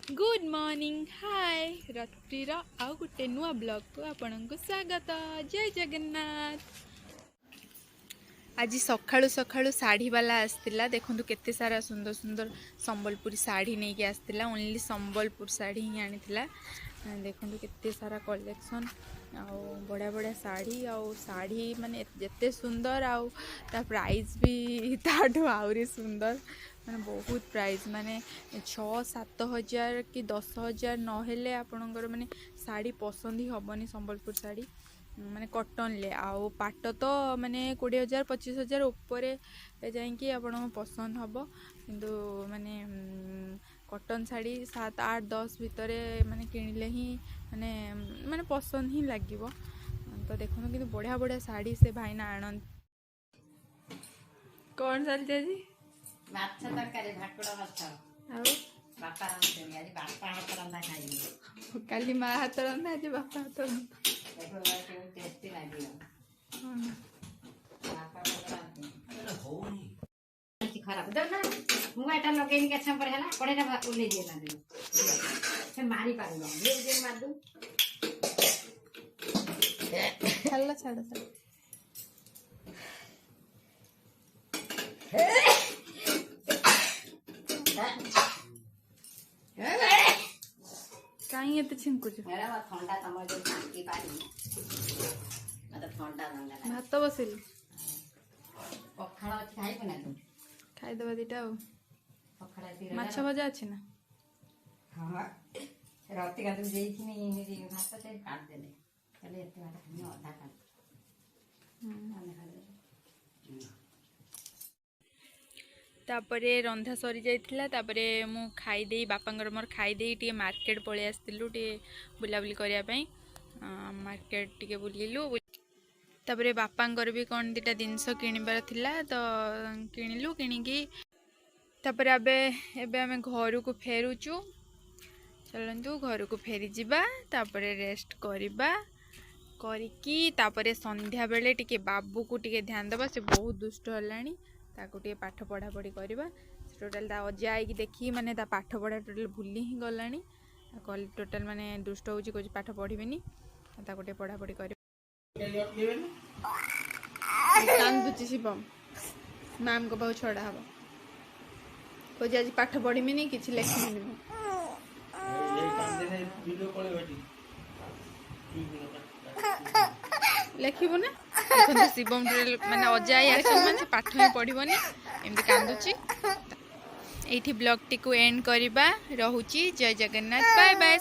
Good morning hi रात्रिर आउ गोटे नुआ ब्लॉग को आपन को स्वागत। जय जगन्नाथ। आज सकाळु सकाळु साड़ी वाला आसतिला देखंतु केते सारा सुंदर सुंदर संबलपुरी साड़ी नहीं के आसतिला। ओनली संबलपुर साड़ी ही आनीथिला। देखंतु केते सारा कलेक्शन आउ बड़ा बड़ा साड़ी आउ साड़ी माने जेते सुंदर आउ ता प्राइस भी ताठू आउरी सुंदर माने बहुत प्राइस माने 6-7 हजार कि 10 हजार नहेले आपणकर माने साड़ी पसंद ही हबनी। संबलपुर साड़ी माने कॉटन ले आउ पाट तो माने 20 हजार 25 हजार ऊपर जाइए आपन पसंद हम किंतु माने कॉटन साड़ी 7-8-10 भितर माने किणिले ही माने माने पसंद ही लगे। तो देखो कि बढ़िया बढ़िया साड़ी से भाईना आनंद कौन चलते जी माछ तरकारी भाकुड़ा माछ आउ बापा रांधे आज बापा हाथ रंधा खाइबे काली माँ हाथ रंधा आज बापा हाथ रंधा देखो केउ टेस्टी लागियो बापा हाथ रांधे अरे होनी की खराब दे ना मुआ एटा लगेनी के छम पर हैला कोडेटा भात उले दे ना दे से मारी पारलो दे मार दू हल्ला छाड़ छाड़ कहीं एते छिंकुछ मेरा बा ठंडा तमर जो शांति पारी मतलब ठंडा रंगा भात बसिल पखाड़ा खाइबे ना तू खाई दबा दीटा आ पखाड़ा ती माछ भजा अछि ना। हाँ रात का तुम देख नहीं मेरी भाषा से काट देले चले इतने बात नहीं आधा काट तापरे रंधा सरी जाइथिला तापरे मु खाई देई बापांगर मोर खाई देई टे मार्केट पळे आस्तिलु टे बुलाबुली करिया पई मार्केट टे बुलिलु तापरे बापांगर भी कोन दिटा जिंस किनिबार थिला तो किनिलु किनिकी तापरे एबे हमें घर को फेरुचु। चलंतु घर को फेरी जिबा तापरे रेस्ट करिबा करिकी तापरे संध्या बेले टिके बाबू को टिके ध्यान देबा से बहुत दुष्ट हलानी ताको टिके पाठ पढ़ा पढ़ी करिबा टोटल ता अजा आइकी देखी माने ता पाठ पढ़ा टोटल भूली ही गलानी कल टोटल माने दुष्ट होची कोची पाठ पढ़िबेनी ताको टिके पढ़ा पढ़ी करिबा कांदुची शिवम मैम को बहुत छोड़ा हबो को आज पाठ पढ़िबेनी किछि लेखिबेनी लेखिबो ना देखो शिवम माने अजाई आछन माने पाठ ही पढ़िबोनी एमती कांदुची। एठी ब्लॉग टी को एंड करिबा रहुची। जय जगन्नाथ बाय बाय।